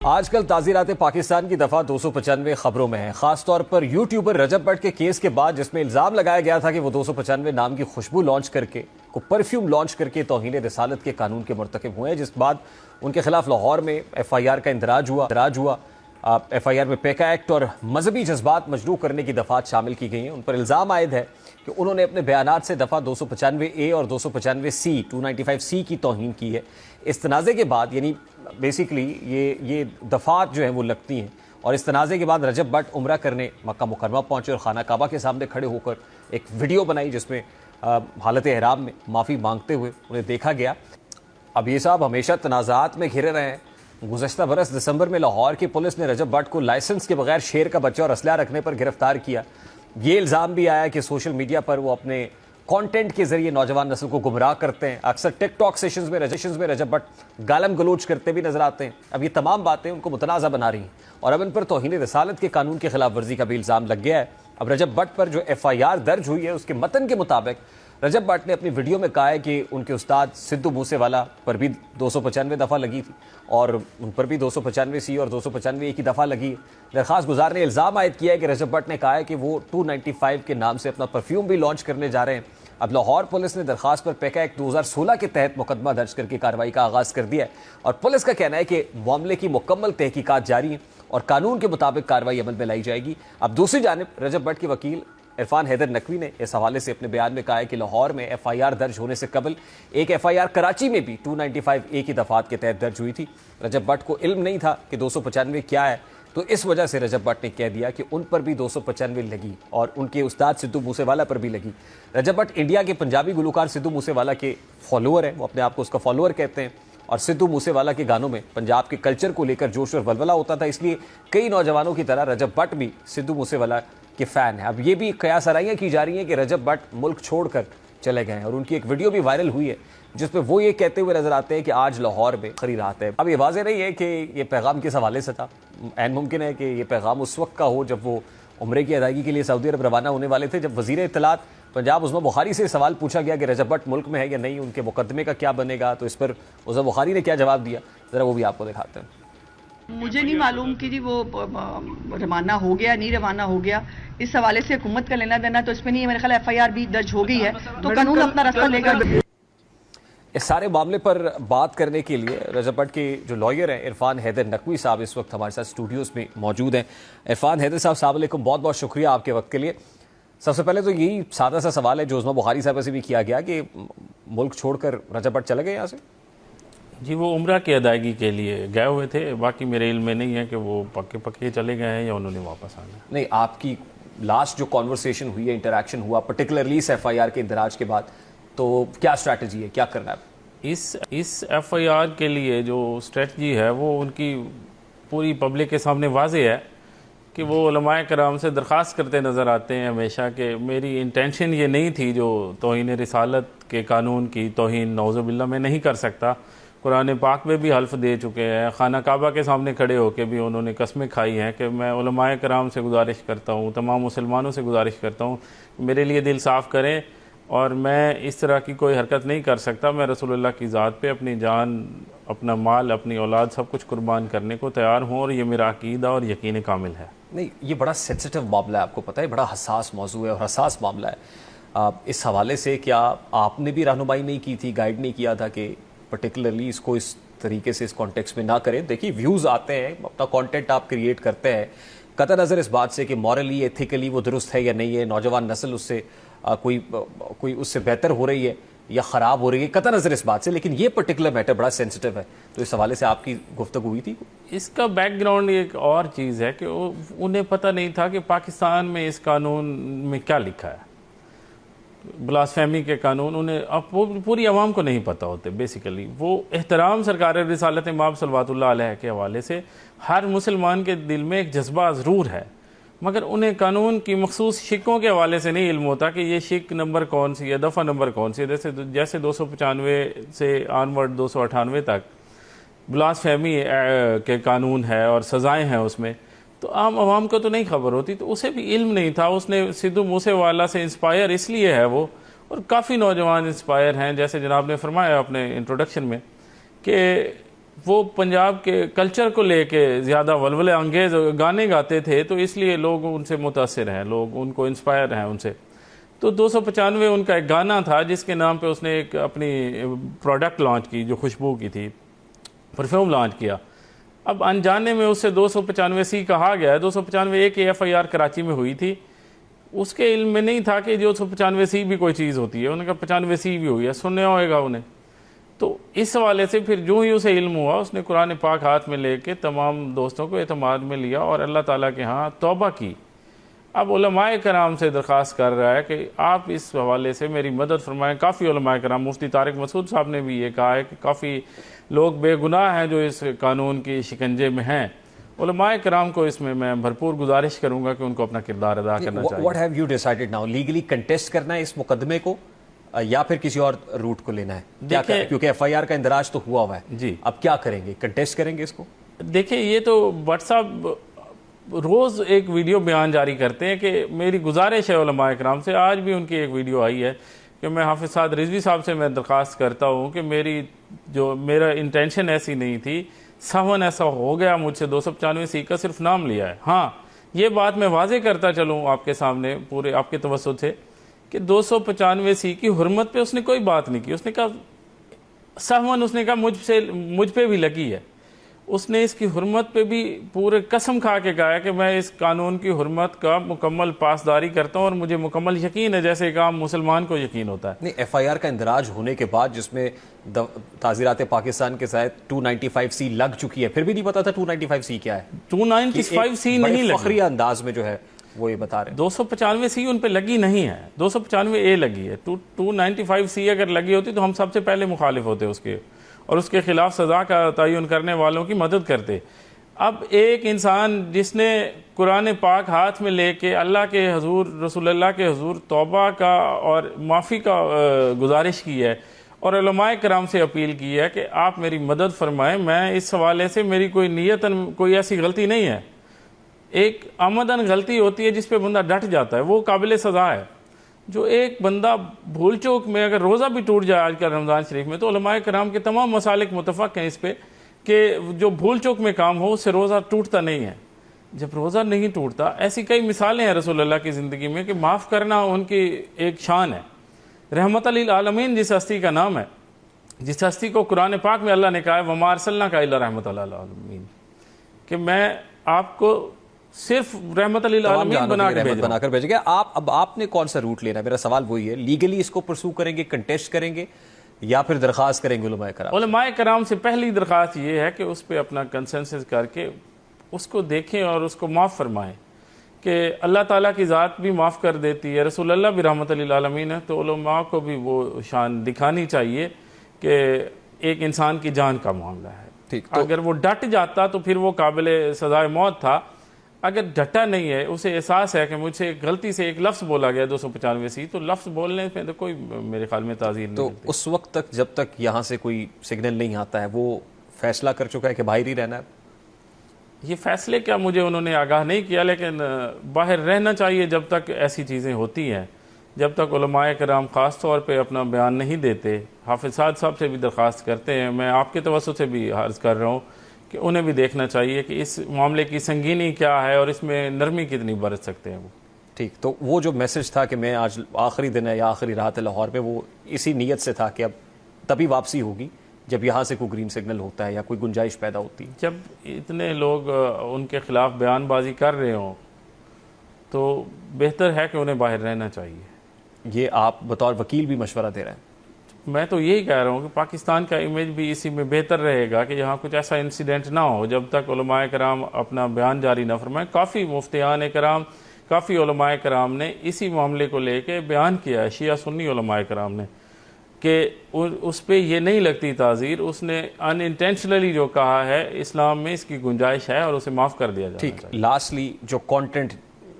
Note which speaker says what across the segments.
Speaker 1: آج کل تعزیرات پاکستان کی دفعہ 295 خبروں میں ہے، خاص طور پر یوٹیوبر رجب بٹ کے کیس کے بعد، جس میں الزام لگایا گیا تھا کہ وہ 295 نام کی خوشبو لانچ کر کے پرفیوم لانچ کر کے توہین رسالت کے قانون کے مرتکب ہوئے ہیں، جس بعد ان کے خلاف لاہور میں ایف آئی آر کا اندراج ہوا۔ ایف آئی آر میں پیکا ایکٹ اور مذہبی جذبات مجروح کرنے کی دفعات شامل کی گئی ہیں۔ ان پر الزام عائد ہے کہ انہوں نے اپنے بیانات سے دفعہ 295A اور 295C 295C کی توہین کی ہے۔ اس تنازع کے بعد، یعنی بیسیکلی یہ دفعات جو ہیں وہ لگتی ہیں، اور اس تنازع کے بعد رجب بٹ عمرہ کرنے مکہ مکرمہ پہنچے اور خانہ کعبہ کے سامنے کھڑے ہو کر ایک ویڈیو بنائی، جس میں حالت احرام میں معافی مانگتے ہوئے انہیں دیکھا گیا۔ اب یہ صاحب ہمیشہ تنازعات میں گھرے رہے ہیں۔ گزشتہ برس دسمبر میں لاہور کی پولیس نے رجب بٹ کو لائسنس کے بغیر شیر کا بچہ اور اسلحہ رکھنے پر گرفتار کیا۔ یہ الزام بھی آیا کہ سوشل میڈیا پر وہ اپنے کانٹینٹ کے ذریعے نوجوان نسل کو گمراہ کرتے ہیں۔ اکثر ٹک ٹاک سیشنز میں رجب بٹ گالم گلوچ کرتے بھی نظر آتے ہیں۔ اب یہ تمام باتیں ان کو متنازع بنا رہی ہیں، اور اب ان پر توہین رسالت کے قانون کی خلاف ورزی کا بھی الزام لگ گیا ہے۔ اب رجب بٹ پر جو ایف آئی آر درج ہوئی ہے، اس کے متن کے مطابق رجب بٹ نے اپنی ویڈیو میں کہا ہے کہ ان کے استاد سدھو موسے والا پر بھی 295 دفعہ لگی تھی، اور ان پر بھی 295C اور 295A کی دفعہ لگی۔ درخواست گزار نے الزام عائد کیا ہے کہ رجب بٹ نے کہا ہے کہ وہ 295 کے نام سے اپنا پرفیوم بھی لانچ کرنے جا رہے ہیں۔ اب لاہور پولیس نے درخواست پر پیکا ایکٹ 2016 کے تحت مقدمہ درج کر کے کارروائی کا آغاز کر دیا ہے، اور پولیس کا کہنا ہے کہ معاملے کی مکمل تحقیقات جاری ہیں اور قانون کے مطابق کارروائی عمل میں لائی جائے گی۔ اب دوسری جانب رجب بٹ کے وکیل عرفان حیدر نقوی نے اس حوالے سے اپنے بیان میں کہا ہے کہ لاہور میں ایف آئی آر درج ہونے سے قبل ایک ایف آئی آر کراچی میں بھی 295A کی دفعات کے تحت درج ہوئی تھی۔ رجب بٹ کو علم نہیں تھا کہ 295 کیا ہے، تو اس وجہ سے رجب بٹ نے کہہ دیا کہ ان پر بھی 295 لگی اور ان کے استاد سدھو موسے والا پر بھی لگی۔ رجب بٹ انڈیا کے پنجابی گلوکار سدھو موسے والا کے فالوور ہیں، وہ اپنے آپ کو اس کا فالوور کہتے ہیں، اور سدھو موسے والا کے گانوں میں پنجاب کے کلچر کو لے کر جوش اور ولولہ ہوتا تھا، اس لیے کئی نوجوانوں کی طرح رجب بٹ بھی سدھو موسے والا کے فین ہیں۔ اب یہ بھی قیاس آرائیاں کی جا رہی ہیں کہ رجب بٹ ملک چھوڑ کر چلے گئے ہیں، اور ان کی ایک ویڈیو بھی وائرل ہوئی ہے جس میں وہ یہ کہتے ہوئے نظر آتے ہیں کہ آج لاہور میں خری رات ہے۔ اب یہ واضح نہیں ہے کہ یہ پیغام کس حوالے سے تھا۔ عین ممکن ہے کہ یہ پیغام اس وقت کا ہو جب وہ عمرے کی ادائیگی کے لیے سعودی عرب روانہ ہونے والے تھے، جب وزیر اطلاعات پنجاب عظمی بخاری سے سوال پوچھا گیا کہ رجب بٹ ملک میں ہے یا نہیں، ان کے مقدمے کا کیا بنے گا، تو اس پر عظمی بخاری نے کیا جواب دیا، ذرا وہ بھی آپ کو دکھاتے ہیں۔
Speaker 2: مجھے نہیں معلوم کہ جی وہ روانہ ہو گیا نہیں روانہ ہو گیا، اس حوالے سے حکومت کا لینا دینا تو اس میں نہیں ہے۔ میرے خیال ایف آئی آر بھی درج ہو گئی ہے، تو قانون اپنا راستہ لے گا۔
Speaker 1: اس سارے معاملے پر بات کرنے کے لیے رجب بٹ کے جو لائر ہیں عرفان حیدر نقوی صاحب اس وقت ہمارے ساتھ اسٹوڈیوز میں موجود ہیں۔ عرفان حیدر صاحب، السلام علیکم، بہت بہت شکریہ آپ کے وقت کے لیے۔ سب سے پہلے تو یہی سادہ سا سوال ہے جو عظمی بخاری صاحب سے بھی کیا گیا کہ ملک چھوڑ کر رجب بٹ چلے گئے یہاں سے؟
Speaker 3: جی، وہ عمرہ کی ادائیگی کے لیے گئے ہوئے تھے، باقی میرے علم میں نہیں ہے کہ وہ پکے چلے گئے ہیں یا انہوں نے واپس آنا ہے۔
Speaker 1: نہیں، آپ کی لاسٹ جو کانورسیشن ہوئی ہے، انٹریکشن ہوا پرٹیکولرلی اس ایف آئی آر کے اندراج کے بعد، تو کیا اسٹریٹجی ہے، کیا کرنا ہے؟
Speaker 3: اس ایف آئی آر کے لیے جو اسٹریٹجی ہے وہ ان کی پوری پبلک کے سامنے واضح ہے کہ وہ علماء کرام سے درخواست کرتے نظر آتے ہیں ہمیشہ کہ میری انٹینشن یہ نہیں تھی جو توہین رسالت کے قانون کی توہین نعوذ باللہ میں نہیں کر سکتا۔ قرآن پاک میں بھی حلف دے چکے ہیں، خانہ کعبہ کے سامنے کھڑے ہو کے بھی انہوں نے قسمیں کھائی ہیں کہ میں علماء کرام سے گزارش کرتا ہوں، تمام مسلمانوں سے گزارش کرتا ہوں میرے لیے دل صاف کریں، اور میں اس طرح کی کوئی حرکت نہیں کر سکتا۔ میں رسول اللہ کی ذات پہ اپنی جان، اپنا مال، اپنی اولاد سب کچھ قربان کرنے کو تیار ہوں، اور یہ میرا عقیدہ اور یقین کامل ہے۔
Speaker 1: نہیں، یہ بڑا سینسٹیو معاملہ ہے، آپ کو پتہ ہے، بڑا حساس موضوع ہے اور حساس معاملہ ہے۔ اس حوالے سے کیا آپ نے بھی رہنمائی نہیں کی تھی، گائیڈ نہیں کیا تھا کہ پرٹیکولرلی اس کو اس طریقے سے اس کانٹیکس میں نہ کریں؟ دیکھیے، ویوز آتے ہیں، اپنا کانٹینٹ آپ کریٹ کرتے ہیں، قطع نظر اس بات سے کہ مورلی ایتھیکلی وہ درست ہے یا نہیں ہے، نوجوان نسل اس سے کوئی اس سے بہتر ہو رہی ہے یا خراب ہو رہی ہے، قطع نظر اس بات سے، لیکن یہ پرٹیکولر میٹر بڑا سینسٹیو ہے، تو اس حوالے سے آپ کی گفتگو ہوئی تھی؟
Speaker 3: اس کا بیک گراؤنڈ ایک اور چیز ہے کہ انہیں پتہ نہیں تھا کہ پاکستان میں اس قانون میں کیا لکھا ہے، بلاسفیمی کے قانون انہیں پوری عوام کو نہیں پتہ ہوتے۔ بیسیکلی وہ احترام سرکار رسالت مآب صلوات اللہ علیہ کے حوالے سے ہر مسلمان کے دل میں ایک جذبہ ضرور ہے، مگر انہیں قانون کی مخصوص شکوں کے حوالے سے نہیں علم ہوتا کہ یہ شک نمبر کون سی ہے، دفعہ نمبر کون سی ہے۔ جیسے 295 سے آنورڈ 298 تک بلاسفیمی کے قانون ہے اور سزائیں ہیں اس میں، تو عام عوام کو تو نہیں خبر ہوتی، تو اسے بھی علم نہیں تھا۔ اس نے سدھو موسے والا سے انسپائر اس لیے ہے وہ، اور کافی نوجوان انسپائر ہیں، جیسے جناب نے فرمایا اپنے انٹروڈکشن میں کہ وہ پنجاب کے کلچر کو لے کے زیادہ ولولے انگیز گانے گاتے تھے، تو اس لیے لوگ ان سے متاثر ہیں، لوگ ان کو انسپائر ہیں ان سے. تو 295 ان کا ایک گانا تھا جس کے نام پہ اس نے ایک اپنی پروڈکٹ لانچ کی جو خوشبو کی تھی، پرفیوم لانچ کیا. اب انجانے میں اس سے 295C کہا گیا ہے. 295A کی FIR کراچی میں ہوئی تھی، اس کے علم میں نہیں تھا کہ 295C بھی کوئی چیز ہوتی ہے. انہوں نے کہا 95C بھی ہوئی ہے، سننے ہوئے گا انہیں. تو اس حوالے سے پھر جو ہی اسے علم ہوا، اس نے قرآن پاک ہاتھ میں لے کے تمام دوستوں کو اعتماد میں لیا اور اللہ تعالیٰ کے ہاں توبہ کی. اب علماء کرام سے درخواست کر رہا ہے کہ آپ اس حوالے سے میری مدد فرمائیں. کافی علماء کرام، مفتی طارق مسعود صاحب نے بھی یہ کہا ہے کہ کافی لوگ بے گناہ ہیں جو اس قانون کی شکنجے میں ہیں. علماء کرام کو اس میں بھرپور گزارش کروں گا کہ ان کو اپنا کردار ادا کرنا چاہیے.
Speaker 1: What have you decided now? Legally contest کرنا ہے اس مقدمے کو یا پھر کسی اور روٹ کو لینا ہے؟ کیونکہ FIR کا اندراج تو ہوا ہے
Speaker 3: جی.
Speaker 1: اب کیا کریں گے؟ کنٹیسٹ کریں گے اس کو؟
Speaker 3: دیکھیں، یہ تو بٹ صاحب روز ایک ویڈیو بیان جاری کرتے ہیں کہ میری گزارش ہے علماء کرام سے. آج بھی ان کی ایک ویڈیو آئی ہے کہ میں حافظ سعد رضوی صاحب سے میں درخواست کرتا ہوں کہ میرا انٹینشن ایسی نہیں تھی، سہون ایسا ہو گیا مجھ سے. 295C کا صرف نام لیا ہے. ہاں، یہ بات میں واضح کرتا چلوں آپ کے سامنے پورے آپ کے توسط سے کہ 295C کی حرمت پہ اس نے کوئی بات نہیں کی. اس نے کہا سہون، اس نے کہا مجھ پہ بھی لگی ہے. اس نے اس کی حرمت پہ بھی پورے قسم کھا کے کہا ہے کہ میں اس قانون کی حرمت کا مکمل پاسداری کرتا ہوں اور مجھے مکمل یقین ہے، جیسے ایک عام مسلمان کو یقین ہوتا ہے.
Speaker 1: نہیں، FIR کا اندراج ہونے کے بعد جس میں تعزیرات پاکستان کے ساتھ 295C لگ چکی ہے، پھر بھی نہیں پتا تھا 295C کیا ہے.
Speaker 3: 295C نہیں لگی،
Speaker 1: فخری انداز میں جو ہے وہ یہ بتا رہے ہیں.
Speaker 3: 295C ان پہ لگی نہیں ہے، 295A لگی ہے. 295C اگر لگی ہوتی تو ہم سب سے پہلے مخالف ہوتے اس کے اور اس کے خلاف سزا کا تعین کرنے والوں کی مدد کرتے. اب ایک انسان جس نے قرآن پاک ہاتھ میں لے کے اللہ کے حضور، رسول اللہ کے حضور توبہ کا اور معافی کا گزارش کی ہے اور علماء کرام سے اپیل کی ہے کہ آپ میری مدد فرمائیں، میں اس حوالے سے میری کوئی نیتاً کوئی ایسی غلطی نہیں ہے. ایک آمدن غلطی ہوتی ہے جس پہ بندہ ڈٹ جاتا ہے، وہ قابل سزا ہے. جو ایک بندہ بھول چوک میں اگر روزہ بھی ٹوٹ جائے آج کل رمضان شریف میں، تو علماء کرام کے تمام مسالک متفق ہیں اس پہ کہ جو بھول چوک میں کام ہو اس سے روزہ ٹوٹتا نہیں ہے. جب روزہ نہیں ٹوٹتا، ایسی کئی مثالیں ہیں رسول اللہ کی زندگی میں کہ معاف کرنا ان کی ایک شان ہے. رحمت للعالمین جس ہستی کا نام ہے، جس ہستی کو قرآن پاک میں اللہ نے کہا ہے وَمَا أَرْسَلْنَاكَ إِلَّا رَحْمَةً لِلْعَالَمِينَ، کہ میں آپ کو صرف رحمت للعالمین بنا کر
Speaker 1: بھیج گیا. اب آپ نے کون سا روٹ لینا ہے؟ میرا سوال وہی ہے، لیگلی اس کو پرسو کریں گے، کنٹیسٹ کریں گے یا پھر درخواست کریں گے علماء کرام؟
Speaker 3: علماء کرام سے پہلی درخواست یہ ہے کہ اس پہ اپنا کنسنسس کر کے اس کو دیکھیں اور اس کو معاف فرمائیں کہ اللہ تعالیٰ کی ذات بھی معاف کر دیتی ہے، رسول اللہ بھی رحمت للعالمین ہے. تو علماء کو بھی وہ شان دکھانی چاہیے کہ ایک انسان کی جان کا معاملہ ہے. اگر وہ ڈٹ جاتا تو پھر وہ قابل سزائے موت تھا. اگر ڈٹا نہیں ہے، اسے احساس ہے کہ مجھ سے غلطی سے ایک لفظ بولا گیا 295C، تو لفظ بولنے پہ تو کوئی میرے خیال میں تعزیر نہیں.
Speaker 1: تو اس وقت تک جب تک یہاں سے کوئی سگنل نہیں آتا ہے، وہ فیصلہ کر چکا ہے کہ باہر ہی رہنا ہے؟
Speaker 3: یہ فیصلے کیا مجھے انہوں نے آگاہ نہیں کیا، لیکن باہر رہنا چاہیے جب تک ایسی چیزیں ہوتی ہیں، جب تک علماء کرام خاص طور پہ اپنا بیان نہیں دیتے. حافظ سعد صاحب سے بھی درخواست کرتے ہیں، میں آپ کے توسط سے بھی عرض کر رہا ہوں کہ انہیں بھی دیکھنا چاہیے کہ اس معاملے کی سنگینی کیا ہے اور اس میں نرمی کتنی برت سکتے ہیں وہ.
Speaker 1: ٹھیک، تو وہ جو میسج تھا کہ میں آج آخری دن ہے یا آخری رات ہے لاہور میں، وہ اسی نیت سے تھا کہ اب تبھی واپسی ہوگی جب یہاں سے کوئی گرین سگنل ہوتا ہے یا کوئی گنجائش پیدا ہوتی ہے.
Speaker 3: جب اتنے لوگ ان کے خلاف بیان بازی کر رہے ہوں تو بہتر ہے کہ انہیں باہر رہنا چاہیے.
Speaker 1: یہ آپ بطور وکیل بھی مشورہ دے رہے ہیں؟
Speaker 3: میں تو یہی کہہ رہا ہوں کہ پاکستان کا امیج بھی اسی میں بہتر رہے گا کہ یہاں کچھ ایسا انسیڈنٹ نہ ہو جب تک علماء کرام اپنا بیان جاری نہ فرمائیں. کافی مفتیان کرام، کافی علماء کرام نے اسی معاملے کو لے کے بیان کیا ہے، شیعہ سنی علماء کرام نے، کہ اس پہ یہ نہیں لگتی تعزیر. اس نے ان انٹینشنلی جو کہا ہے اسلام میں اس کی گنجائش ہے اور اسے معاف کر دیا جانا چاہیے.
Speaker 1: ٹھیک، لاسٹلی جو کانٹینٹ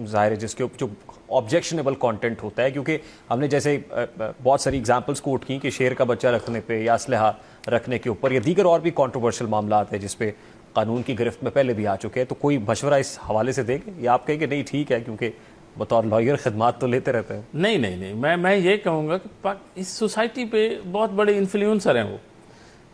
Speaker 1: ظاہر ہے جس کے جو آبجیکشنیبل کانٹینٹ ہوتا ہے، کیونکہ ہم نے جیسے بہت ساری اگزامپلس کوٹ کی کہ شیر کا بچہ رکھنے پہ یا اسلحہ رکھنے کے اوپر یا دیگر اور بھی کانٹروورشل معاملات ہیں جس پہ قانون کی گرفت میں پہلے بھی آ چکے ہیں. تو کوئی مشورہ اس حوالے سے دیں گے یا آپ کہیں کہ نہیں ٹھیک ہے کیونکہ بطور لائر خدمات تو لیتے رہتے ہیں؟
Speaker 3: نہیں، میں یہ کہوں گا کہ اس سوسائٹی پہ بہت بڑے انفلوئنسر ہیں وہ.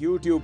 Speaker 4: YouTube